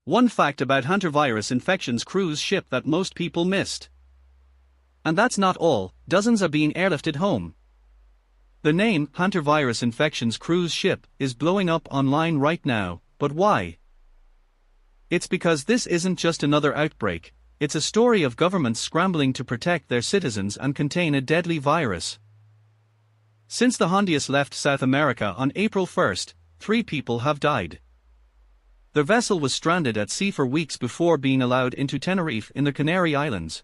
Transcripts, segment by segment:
One fact about hantavirus infections cruise ship that most people missed. And that's not all, dozens are being airlifted home. The name, hantavirus infections cruise ship, is blowing up online right now, but why? It's because this isn't just another outbreak, it's a story of governments scrambling to protect their citizens and contain a deadly virus. Since the HondiUs left South America on April 1st, 3 people have died. The vessel was stranded at sea for weeks before being allowed into Tenerife in the Canary Islands.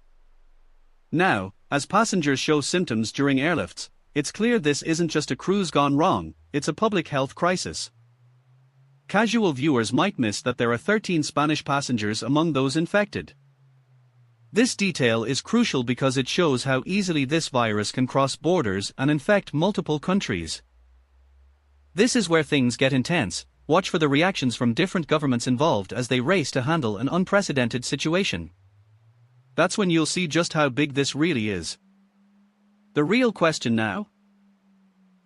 Now, as passengers show symptoms during airlifts, it's clear this isn't just a cruise gone wrong, it's a public health crisis. Casual viewers might miss that there are 13 Spanish passengers among those infected. This detail is crucial because it shows how easily this virus can cross borders and infect multiple countries. This is where things get intense. Watch for the reactions from different governments involved as they race to handle an unprecedented situation. That's when you'll see just how big this really is. The real question now?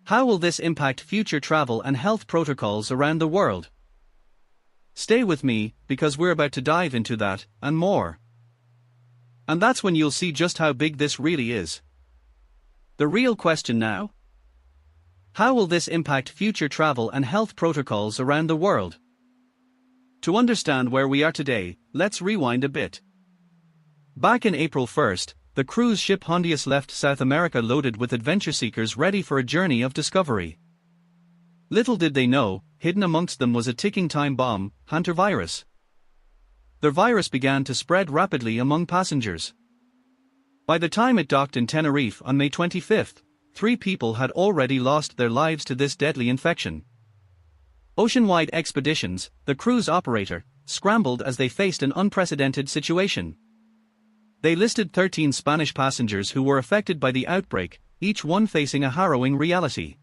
How will this impact future travel and health protocols around the world? Stay with me, because we're about to dive into that, and more. And that's when you'll see just how big this really is. The real question now? How will this impact future travel and health protocols around the world? To understand where we are today, let's rewind a bit. Back in April 1st, the cruise ship HondiUs left South America loaded with adventure seekers ready for a journey of discovery. Little did they know, hidden amongst them was a ticking time bomb, hantavirus. The virus began to spread rapidly among passengers. By the time it docked in Tenerife on May 25th, 3 people had already lost their lives to this deadly infection. Oceanwide Expeditions, the cruise operator, scrambled as they faced an unprecedented situation. They listed 13 Spanish passengers who were affected by the outbreak, each one facing a harrowing reality.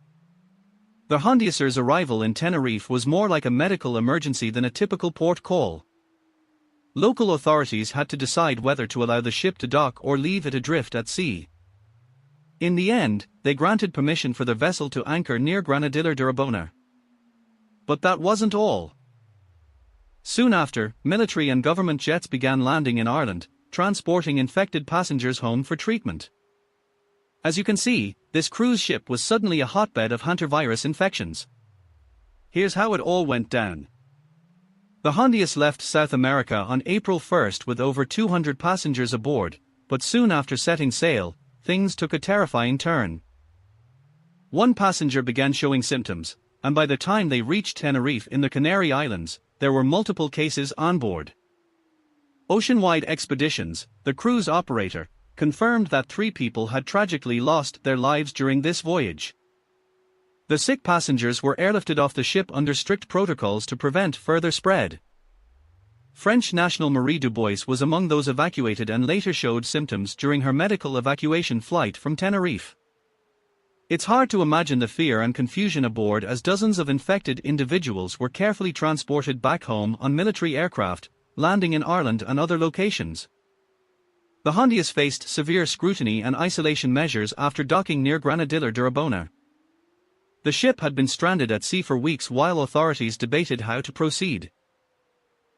The HondiUs's arrival in Tenerife was more like a medical emergency than a typical port call. Local authorities had to decide whether to allow the ship to dock or leave it adrift at sea. In the end, they granted permission for the vessel to anchor near Granadilla de Abona. But that wasn't all. Soon after, military and government jets began landing in Ireland, transporting infected passengers home for treatment. As you can see, this cruise ship was suddenly a hotbed of hantavirus infections. Here's how it all went down. The HondiUs left South America on April 1st with over 200 passengers aboard, but soon after setting sail, things took a terrifying turn. One passenger began showing symptoms, and by the time they reached Tenerife in the Canary Islands, there were multiple cases on board. Oceanwide Expeditions, the cruise operator, confirmed that 3 people had tragically lost their lives during this voyage. The sick passengers were airlifted off the ship under strict protocols to prevent further spread. French national Marie Dubois was among those evacuated and later showed symptoms during her medical evacuation flight from Tenerife. It's hard to imagine the fear and confusion aboard as dozens of infected individuals were carefully transported back home on military aircraft, landing in Ireland and other locations. The HondiUs faced severe scrutiny and isolation measures after docking near Granadilla de Abona. The ship had been stranded at sea for weeks while authorities debated how to proceed.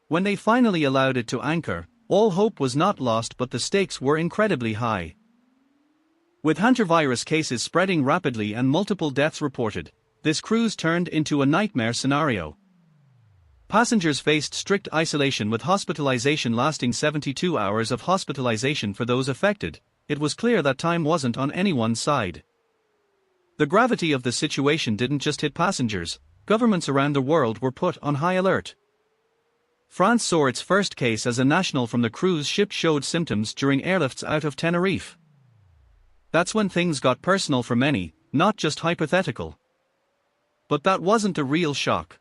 When they finally allowed it to anchor, all hope was not lost, but the stakes were incredibly high. With hantavirus cases spreading rapidly and multiple deaths reported, this cruise turned into a nightmare scenario. Passengers faced strict isolation with hospitalization lasting 72 hours of hospitalization for those affected. It was clear that time wasn't on anyone's side. The gravity of the situation didn't just hit passengers, governments around the world were put on high alert. France saw its first case as a national from the cruise ship showed symptoms during airlifts out of Tenerife. That's when things got personal for many, not just hypothetical. But that wasn't a real shock.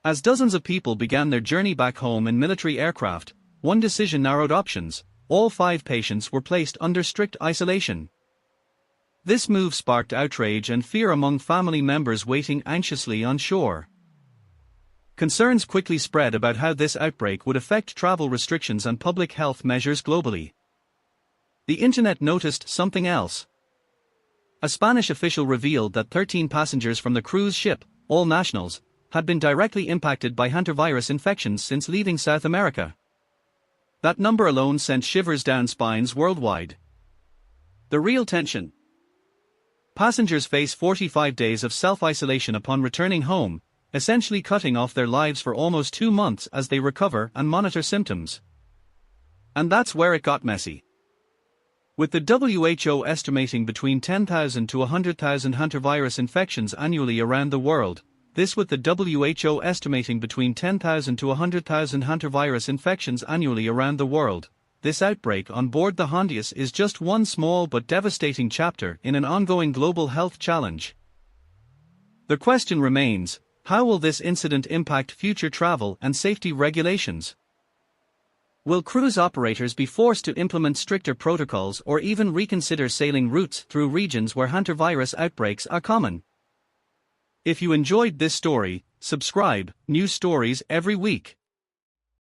As dozens of people began their journey back home in military aircraft, one decision narrowed options: all 5 patients were placed under strict isolation. This move sparked outrage and fear among family members waiting anxiously on shore. Concerns quickly spread about how this outbreak would affect travel restrictions and public health measures globally. The internet noticed something else. A Spanish official revealed that 13 passengers from the cruise ship, all nationals, had been directly impacted by hantavirus infections since leaving South America. That number alone sent shivers down spines worldwide. The real tension. Passengers face 45 days of self-isolation upon returning home, essentially cutting off their lives for almost 2 months as they recover and monitor symptoms. And that's where it got messy. With the WHO estimating between 10,000 to 100,000 hantavirus infections annually around the world, this with the WHO estimating between 10,000 to 100,000 hantavirus infections annually around the world, this outbreak on board the HondiUs is just one small but devastating chapter in an ongoing global health challenge. The question remains, how will this incident impact future travel and safety regulations? Will cruise operators be forced to implement stricter protocols or even reconsider sailing routes through regions where hantavirus outbreaks are common? If you enjoyed this story, subscribe. New stories every week.